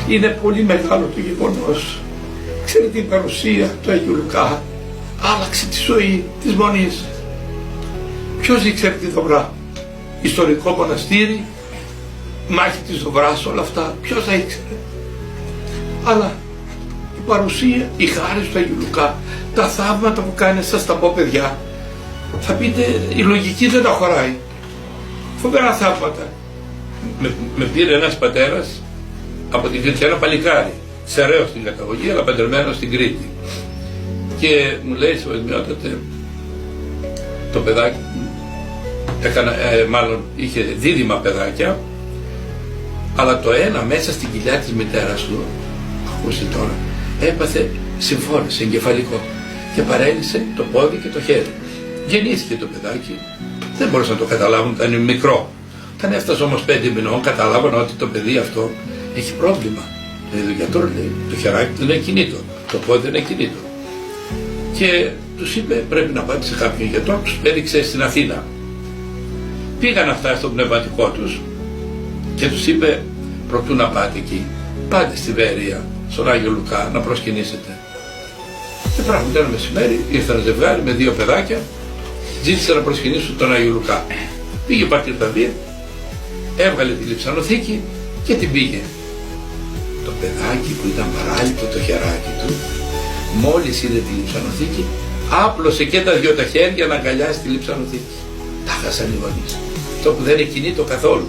Είναι πολύ μεγάλο το γεγονός. Ξέρετε, η παρουσία του Αγίου Λουκά άλλαξε τη ζωή της Μονής. Ποιος ήξερε τη Δοβρά? Ιστορικό μοναστήρι, μάχη της Δοβράς, όλα αυτά, ποιος θα ήξερε? Αλλά η παρουσία, η χάρη του Αγίου Λουκά, τα θαύματα που κάνει, σας τα πω παιδιά, θα πείτε η λογική δεν τα χωράει. Φοβερά θαύματα. Με πήρε ένας πατέρας από την Κρήτη, ένα παλικάρι, Σεραίος στην καταγωγή, αλλά παντρεμένο στην Κρήτη. Και μου λέει σεβασμιότατε, το παιδάκι μάλλον είχε δίδυμα παιδάκια, αλλά το ένα μέσα στην κοιλιά της μητέρας του, ακούστε τώρα, έπαθε συμφόρηση, εγκεφαλικό, και παρέλυσε το πόδι και το χέρι. Γεννήθηκε το παιδάκι, δεν μπορούσαν να το καταλάβουν, ήταν μικρό. Όταν έφτασε όμως 5 μηνών, καταλάβαν ότι το παιδί αυτό έχει πρόβλημα. Δηλαδή ο γιατρός λέει, το χεράκι δεν είναι κινήτο, το πόδι δεν είναι κινήτο. Και τους είπε πρέπει να πάτε σε κάποιον γιατρό, τους έδειξε στην Αθήνα. Πήγαν αυτά στο πνευματικό τους και τους είπε προτού να πάτε εκεί, πάτε στη Βέρεια, στον Άγιο Λουκά, να προσκυνήσετε. Και πράγματι ένα μεσημέρι ήρθε ένα ζευγάρι με 2 παιδάκια, ζήτησε να προσκυνήσουν τον Άγιο Λουκά. Πήγε ο πατήρ Δαβίδ, έβγαλε τη λειψανοθήκη και την πήγε. Το παιδάκι που ήταν παράλυτο το χεράκι του, μόλις είδε τη λειψανοθήκη, άπλωσε και τα 2 τα χέρια να αγκαλιάσει τη λειψανοθήκη. Τα χάσαν οι γονείς. Αυτό που δεν είναι κινήτο καθόλου.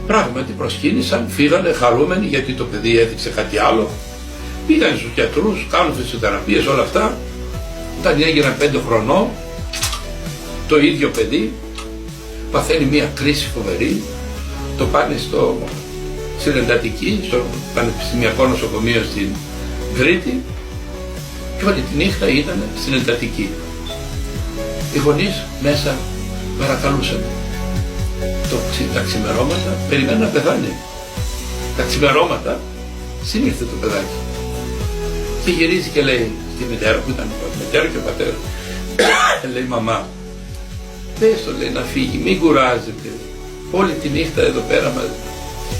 Πράγματι προσκύνησαν, φύγανε χαρούμενοι γιατί το παιδί έδειξε κάτι άλλο. Πήγαν στους γιατρούς, κάνουν φυσιοθεραπείες, όλα αυτά. Όταν έγιναν 5 χρονών, το ίδιο παιδί παθαίνει μια κρίση φοβερή. Το πάνε στην εντατική, στο Πανεπιστημιακό Νοσοκομείο στην Κρήτη, και όλη τη νύχτα ήταν στην εντατική. Οι γονείς μέσα παρακαλούσαν. Τα ξημερώματα περιμένουν να πεθάνει. Τα ξημερώματα συνήλθε το παιδάκι. Και γυρίζει και λέει στη μητέρα που ήταν η μητέρα και ο πατέρας, λέει μαμά, πες το, λέει, να φύγει, μην κουράζεται. Όλη τη νύχτα εδώ πέρα μας.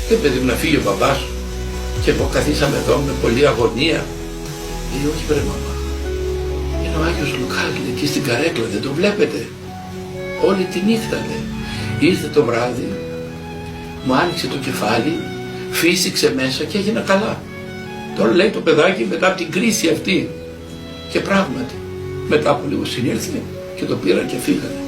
Δεν παιδί μου, να φύγει ο μπαμπάς σου. Και εγώ καθίσαμε εδώ με πολλή αγωνία. Λέει όχι βρε μαμά. Είναι ο Άγιος Λουκάς, λέει, εκεί στην καρέκλα, δεν το βλέπετε? Όλη τη νύχτα, λέει. Ήρθε το βράδυ, μου άνοιξε το κεφάλι, φύσηξε μέσα και έγινα καλά. Τώρα λέει το παιδάκι μετά από την κρίση αυτή. Και πράγματι μετά από λίγο συνήλθε και το πήραν και φύγανε.